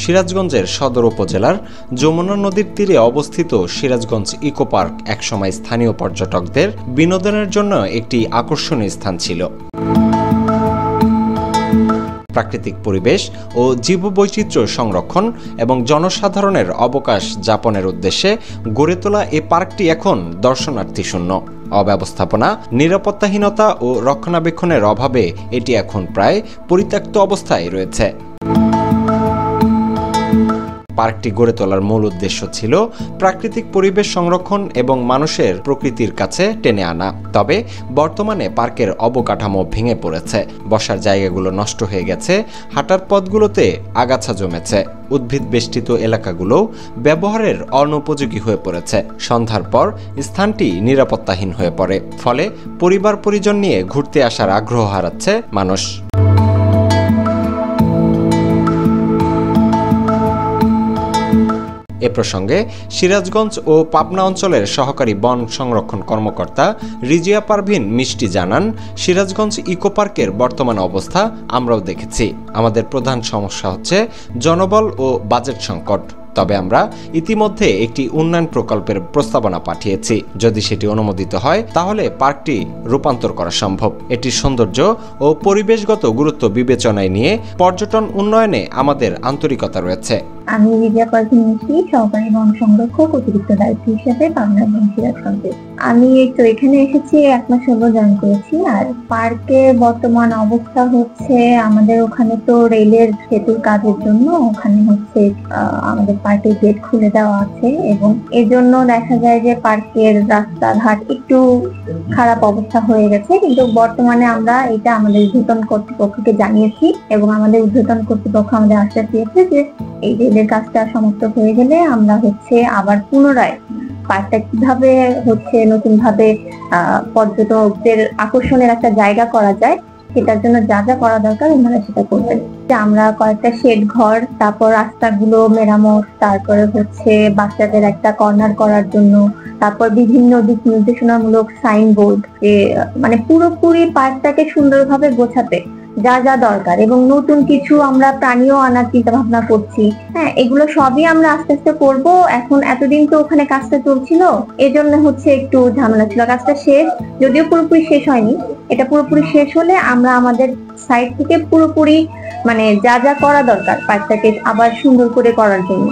সিরাজগঞ্জের সদর উপজেলার যমুনা নদীর তীরে অবস্থিত সিরাজগঞ্জ ইকো পার্ক একসময় স্থানীয় পর্যটকদের বিনোদনের জন্য একটি আকর্ষণীয় স্থান ছিল। প্রাকৃতিক পরিবেশ ও জীববৈচিত্র্য সংরক্ষণ এবং জনসাধারণের অবকাশ যাপনের উদ্দেশ্যে গড়ে তোলা এই পার্কটি এখন দর্শনার্থী শূন্য। অব্যবস্থাপনা, নিরাপত্তাহীনতা ও রক্ষণাবেক্ষণের অভাবে এটি এখন প্রায় পরিত্যক্ত অবস্থায় রয়েছে। পার্কটি গড়ে তোলার মূল উদ্দেশ্য ছিল প্রাকৃতিক পরিবেশ সংরক্ষণ এবং মানুষের প্রকৃতির কাছে টেনে আনা। তবে বর্তমানে পার্কের অবকাঠামো ভেঙে পড়েছে, বসার জায়গাগুলো নষ্ট হয়ে গেছে, হাঁটার পথগুলোতে আগাছা জমেছে, উদ্ভিদ বেষ্টিত এলাকাগুলো ব্যবহারের অনুপযোগী হয়ে পড়েছে। সন্ধ্যার পর স্থানটি নিরাপত্তাহীন হয়ে পড়ে, ফলে পরিবার পরিজন নিয়ে ঘুরতে আসার আগ্রহ হারাচ্ছে মানুষ। এ প্রসঙ্গে সিরাজগঞ্জ ও পাবনা অঞ্চলের সহকারী বন সংরক্ষণ কর্মকর্তা রিজিয়া পারভিন মিষ্টি জানান, সিরাজগঞ্জ ইকো পার্কের বর্তমান অবস্থা আমরাও দেখেছি। আমাদের প্রধান সমস্যা হচ্ছে জনবল ও বাজেট সংকট। তবে আমরা ইতিমধ্যে একটি উন্নয়ন প্রকল্পের প্রস্তাবনা পাঠিয়েছি। যদি সেটি অনুমোদিত হয় তাহলে পার্কটি রূপান্তর করা সম্ভব। এটির সৌন্দর্য ও পরিবেশগত গুরুত্ব বিবেচনায় নিয়ে পর্যটন উন্নয়নে আমাদের আন্তরিকতা রয়েছে। আমি রিজিয়া পারভিন মিষ্টি, সহকারী বন সংরক্ষক অতিরিক্ত দায়িত্ব হিসেবে পাবনা বন সিরাজগঞ্জে। আমি তো এখানে এসেছি 1 মাস হলো জয়েন করেছি। আর পার্কের বর্তমান অবস্থা হচ্ছে, আমাদের ওখানে তো রেলের সেতুর কাজের জন্য ওখানে হচ্ছে আমাদের পার্কের গেট খুলে দেওয়া আছে এবং এজন্য দেখা যায় যে পার্কের রাস্তাঘাট একটু খারাপ অবস্থা হয়ে গেছে। কিন্তু বর্তমানে আমরা এটা আমাদের ঊর্ধ্বতন কর্তৃপক্ষকে জানিয়েছি এবং আমাদের ঊর্ধ্বতন কর্তৃপক্ষ আমাদের আশ্বাস দিয়েছে যে এই রেলের কাজটা সমাপ্ত হয়ে গেলে আমরা হচ্ছে আবার পুনরায় পার্কটা কিভাবে হচ্ছে নতুন ভাবে পর্যটকদের আকর্ষণের একটা জায়গা করা যায় সেটার জন্য যা যা করা দরকার ওনারা সেটা করবেন। আমরা কয়েকটা শেড ঘর, তারপর রাস্তাগুলো মেরামত, তারপরে হচ্ছে বাচ্চাদের একটা কর্নার করার জন্য, তারপর বিভিন্ন দিক নির্দেশনামূলক সাইনবোর্ড, মানে পুরোপুরি পার্কটাকে সুন্দরভাবে গোছাতে যা যা দরকার এবং নতুন কিছু আমরা প্রাণীও আনার চিন্তা ভাবনা করছি। হ্যাঁ, এগুলো সবই আমরা আস্তে আস্তে করবো। এখন এতদিন তো ওখানে কাজটা চলছিল, এজন্য হচ্ছে একটু ঝামেলা ছিল। কাজটা শেষ, যদিও পুরোপুরি শেষ হয়নি। এটা পুরোপুরি শেষ হলে আমরা আমাদের সাইড থেকে পুরোপুরি মানে যা যা করা দরকার পার্কটাকে আবার সুন্দর করে করার জন্য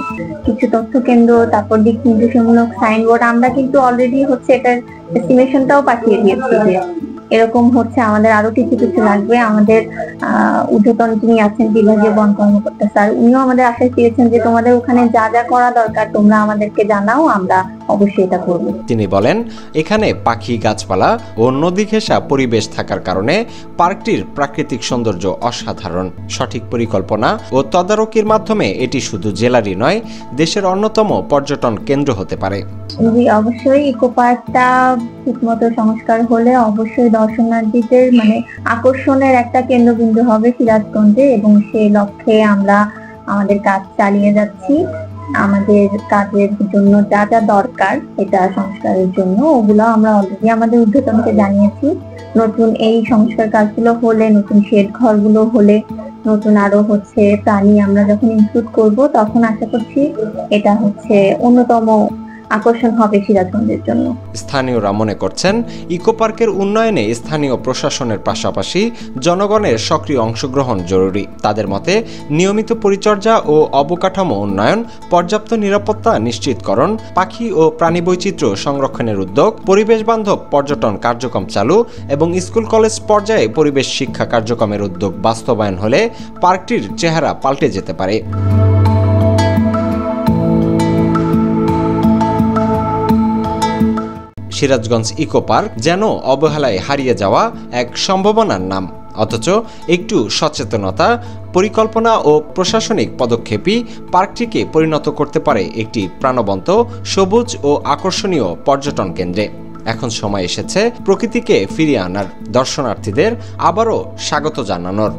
কিছু তথ্য কেন্দ্র, তারপর দিক নির্দেশনামূলক সাইনবোর্ড, আমরা কিন্তু অলরেডি হচ্ছে এটার এস্টিমেশনটাও পাঠিয়ে দিয়েছি যে এরকম হচ্ছে আমাদের আরো কিছু কিছু লাগবে। আমাদের ঊর্ধ্বতন যিনি আছেন বিভাগীয় বন কর্মকর্তা স্যার, উনিও আমাদের আশ্বাস দিয়েছেন যে তোমাদের ওখানে যা যা করা দরকার তোমরা আমাদেরকে জানাও, আমরা অবশ্যই এটা করব। তিনি বলেন, এখানে পাখি, গাছপালা ও নদী ঘেঁষা পরিবেশ থাকার কারণে পার্কটির প্রাকৃতিক সৌন্দর্য অসাধারণ। সঠিক পরিকল্পনা ও তদারকির মাধ্যমে এটি শুধু জেলারই নয়, দেশের অন্যতম পর্যটন কেন্দ্র হতে পারে। জি, অবশ্যই ইকো পার্কটা ঠিকমতো সংস্কার হলে অবশ্যই দর্শনার্থীদের মানে আকর্ষণের একটা কেন্দ্রবিন্দু হবে সিরাজগঞ্জে এবং সেই লক্ষ্যে আমরা আমাদের কাজ চালিয়ে যাচ্ছি। আমাদের কাজের জন্য যা যা দরকার এটা সংস্কারের জন্য ওগুলো আমরা অলরেডি আমাদের ঊর্ধ্বতনকে জানিয়েছি। নতুন এই সংস্কার কাজগুলো হলে, নতুন শেড ঘরগুলো হলে, নতুন আরো হচ্ছে প্রাণী আমরা যখন ইনক্লুড করব তখন আশা করছি এটা হচ্ছে অন্যতম আকর্ষণ হবে সিরাজগঞ্জের জন্য। স্থানীয়রা মনে করছেন, ইকো পার্কের উন্নয়নে স্থানীয় প্রশাসনের পাশাপাশি জনগণের সক্রিয় অংশগ্রহণ জরুরি। তাদের মতে নিয়মিত পরিচর্যা ও অবকাঠামো উন্নয়ন, পর্যাপ্ত নিরাপত্তা নিশ্চিতকরণ, পাখি ও প্রাণী বৈচিত্র্য সংরক্ষণের উদ্যোগ, পরিবেশ বান্ধব পর্যটন কার্যক্রম চালু এবং স্কুল কলেজ পর্যায়ে পরিবেশ শিক্ষা কার্যক্রমের উদ্যোগ বাস্তবায়ন হলে পার্কটির চেহারা পাল্টে যেতে পারে। সিরাজগঞ্জ ইকো পার্ক যেন অবহেলায় হারিয়ে যাওয়া এক সম্ভাবনার নাম, অথচ একটু সচেতনতা, পরিকল্পনা ও প্রশাসনিক পদক্ষেপই পার্কটিকে পরিণত করতে পারে একটি প্রাণবন্ত, সবুজ ও আকর্ষণীয় পর্যটন কেন্দ্রে। এখন সময় এসেছে প্রকৃতিকে ফিরিয়ে আনার, দর্শনার্থীদের আবারও স্বাগত জানানোর।